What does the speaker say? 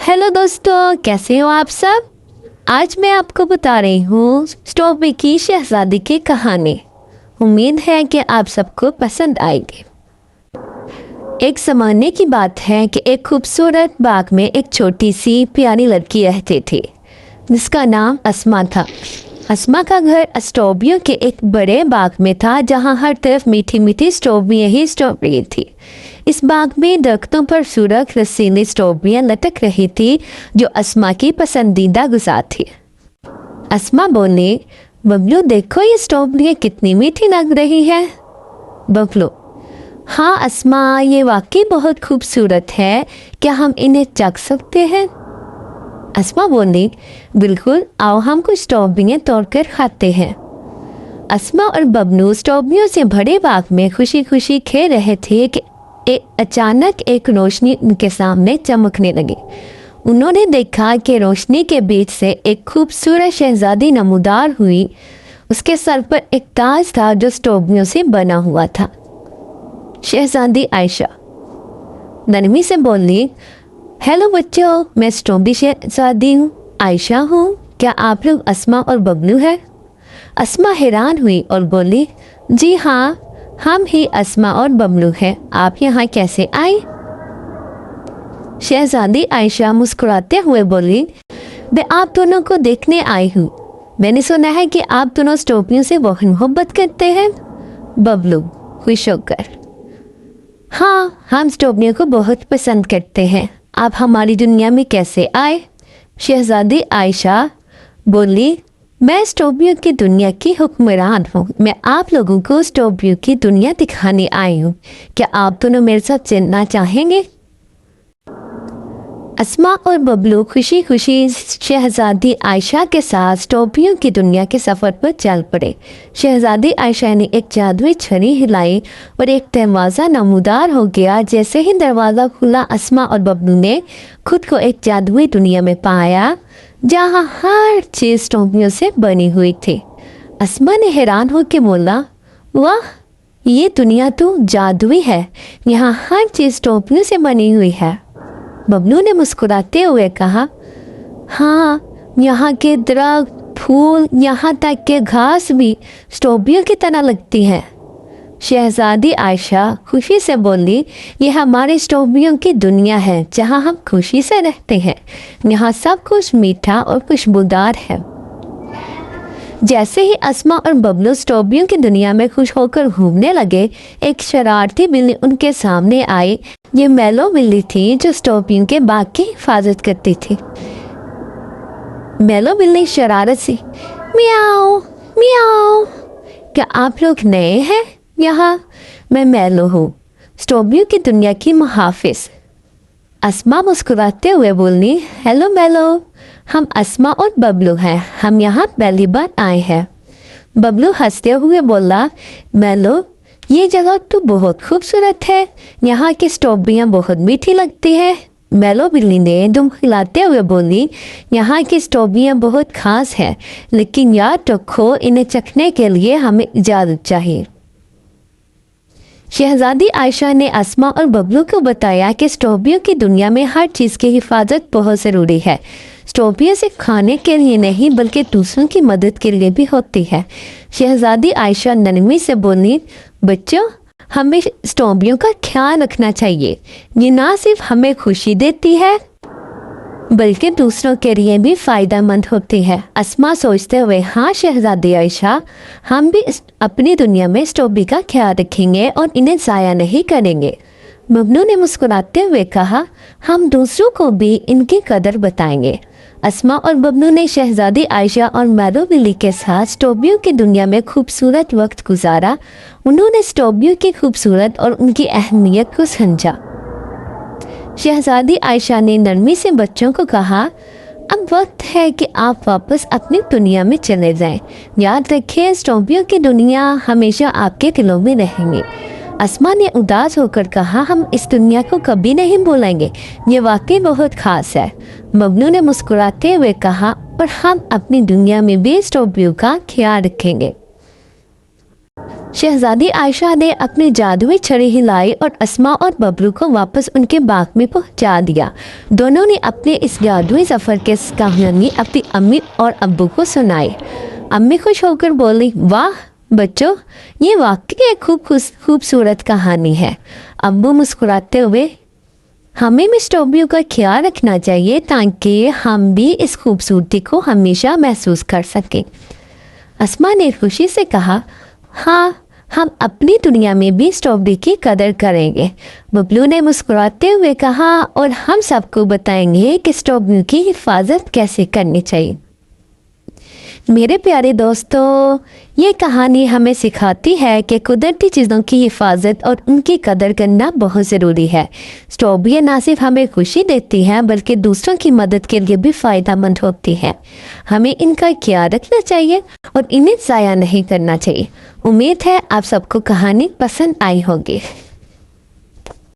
Hello दोस्तों, कैसे हो आप सब। आज मैं आपको बता रही हूँ स्ट्रॉबेरी की शहजादी की कहानी। उम्मीद है कि आप सबको पसंद आएगी। एक ज़माने की बात है कि एक खूबसूरत बाग में एक छोटी सी प्यारी लड़की रहती थी जिसका नाम अस्मा था। अस्मा का घर स्ट्रॉबेरियों के एक बड़े बाग में था जहाँ हर तरफ मीठी मीठी स्ट्रॉबेरियाँ ही स्ट्रॉबेरी थी। इस बाग में दरख्तों पर सूरख रसीली स्ट्रॉबेरियाँ लटक रही थी जो अस्मा की पसंदीदा गुज़ा थी। अस्मा बोली, बबलू देखो ये स्ट्रॉबेरियाँ कितनी मीठी लग रही है। बबलू, हाँ अस्मा, ये वाकई बहुत खूबसूरत है, क्या हम इन्हें चख सकते हैं। अस्मा बोली, बिल्कुल, आओ हम कुछ स्ट्रॉबेरियाँ तोड़कर खाते हैं। अस्मा और बबलू स्ट्रॉबेरियों से भरे बाग में खुशी खुशी खेल रहे थे कि अचानक एक रोशनी उनके सामने चमकने लगी। उन्होंने देखा कि रोशनी के बीच से एक खूबसूरत शहजादी नमूदार हुई। उसके सर पर एक ताज था जो स्ट्रॉबेरियों से बना हुआ था। शहजादी आयशा नरमी से बोली, हेलो बच्चों, मैं स्ट्रॉबेरी शहजादी हूँ, आयशा हूँ। क्या आप लोग अस्मा और बबलू हैं? अस्मा हैरान हुई और बोली, जी हाँ, हम ही अस्मा और बबलू हैं। आप यहाँ कैसे आए? शहजादी आयशा मुस्कुराते हुए बोली, मैं आप दोनों को देखने आई हूँ। मैंने सुना है कि आप दोनों स्ट्रॉबेरियों से बहुत मोहब्बत करते हैं। बबलू खुश होकर, हाँ, हम स्ट्रॉबेरियों को बहुत पसंद करते हैं। आप हमारी दुनिया में कैसे आए? शहजादी आयशा बोली, मैं स्ट्रॉबेरियों की दुनिया की हुक्मरान हूँ। मैं आप लोगों को स्ट्रॉबेरियों की दुनिया दिखाने आई हूँ। क्या आप दोनों मेरे साथ चलना चाहेंगे? अस्मा और बबलू खुशी खुशी शहजादी आयशा के साथ स्ट्रॉबेरियों की दुनिया के सफ़र पर चल पड़े। शहजादी आयशा ने एक जादुई छड़ी हिलाई और एक दरवाज़ा नमूदार हो गया। जैसे ही दरवाज़ा खुला, अस्मा और बबलू ने खुद को एक जादुई दुनिया में पाया जहाँ हर चीज़ स्ट्रॉबेरियों से बनी हुई थी। अस्मा ने हैरान होकर बोला, वाह, ये दुनिया तो जादुई है, यहाँ हर चीज़ स्ट्रॉबेरियों से बनी हुई है। बबलू ने मुस्कुराते हुए कहा, हाँ, यहाँ के दरख्त, फूल, यहाँ तक के घास भी स्ट्रॉबेरियों की तरह लगती हैं। शहजादी आयशा खुशी से बोली, यह हमारे स्ट्रॉबेरियों की दुनिया है जहाँ हम खुशी से रहते हैं। यहाँ सब कुछ मीठा और खुशबूदार है। जैसे ही अस्मा और बबलू स्ट्रॉबेरियों की दुनिया में खुश होकर घूमने लगे, एक शरारती बिल्ली उनके सामने आई। ये मैलो बिल्ली थी जो स्ट्रॉबेरियों के बाग की हिफाजत करती थी। मैलो बिल्ली शरारत से, मियाओ मियाओ, क्या आप लोग नए हैं यहाँ? मैं मैलो हूँ, स्ट्रॉबेरियों की दुनिया की मुहाफिज। अस्मा मुस्कुराते हुए बोली, हेलो मैलो, हम अस्मा और बबलू हैं, हम यहाँ पहली बार आए हैं। बबलू हंसते हुए बोला, मैलो, ये जगह तो बहुत खूबसूरत है, यहाँ की स्ट्रॉबेरियाँ बहुत मीठी लगती हैं। मैलो बिल्ली ने दुम खिलाते हुए बोली, यहाँ की स्ट्रॉबेरियाँ बहुत खास हैं, लेकिन याद रखो, इन्हें चखने के लिए हमें इजाज़त चाहिए। शहजादी आयशा ने अस्मा और बबलू को बताया कि स्ट्रॉबेरियों की दुनिया में हर चीज़ की हिफाजत बहुत ज़रूरी है। स्ट्रॉबेरियाँ सिर्फ खाने के लिए नहीं बल्कि दूसरों की मदद के लिए भी होती है। शहजादी आयशा नरमी से बोली, बच्चों, हमें स्ट्रॉबेरियों का ख्याल रखना चाहिए। ये ना सिर्फ हमें खुशी देती है बल्कि दूसरों के लिए भी फ़ायदेमंद होती है। अस्मा सोचते हुए, हाँ शहजादी आयशा, हम भी अपनी दुनिया में स्ट्रॉबेरी का ख्याल रखेंगे और इन्हें ज़ाया नहीं करेंगे। बबलू ने मुस्कुराते हुए कहा, हम दूसरों को भी इनकी कदर बताएंगे। अस्मा और बबलू ने शहजादी आयशा और मैलो बिल्ली के साथ स्ट्रॉबेरियों की दुनिया में खूबसूरत वक्त गुजारा। उन्होंने स्ट्रॉबेरियों की खूबसूरत और उनकी अहमियत को समझा। शहजादी आयशा ने नरमी से बच्चों को कहा, अब वक्त है कि आप वापस अपनी दुनिया में चले जाएं। याद रखें, स्ट्रॉबेरियों की दुनिया हमेशा आपके दिलों में रहेंगी। अस्मा ने उदास होकर कहा, हम इस दुनिया को कभी नहीं भूलेंगे, ये वाकई बहुत ख़ास है। बबलू ने मुस्कुराते हुए कहा, और हम अपनी दुनिया में भी स्ट्रॉबेरियों का ख्याल रखेंगे। शहजादी आयशा ने अपनी जादुई छड़ी हिलाई और अस्मा और बबलू को वापस उनके बाग में पहुंचा दिया। दोनों ने अपने इस जादुई सफ़र के कहानी अपनी अम्मी और अब्बू को सुनाई। अम्मी खुश होकर बोली, वाह बच्चों, ये वाकई एक खूबसूरत कहानी है। अब्बू मुस्कुराते हुए, हमें मिस टॉबियो का ख्याल रखना चाहिए ताकि हम भी इस खूबसूरती को हमेशा महसूस कर सकें। अस्मा ने खुशी से कहा, हाँ, हम अपनी दुनिया में भी स्ट्रॉबेरी की कदर करेंगे। बबलू ने मुस्कुराते हुए कहा, और हम सबको बताएंगे कि स्ट्रॉबेरी की हिफाजत कैसे करनी चाहिए। मेरे प्यारे दोस्तों, ये कहानी हमें सिखाती है कि कुदरती चीज़ों की हिफाजत और उनकी कदर करना बहुत ज़रूरी है। स्ट्रॉबेरी ना सिर्फ हमें खुशी देती है बल्कि दूसरों की मदद के लिए भी फ़ायदेमंद होती है। हमें इनका ख्याल रखना चाहिए और इन्हें ज़ाया नहीं करना चाहिए। उम्मीद है आप सबको कहानी पसंद आई होगी।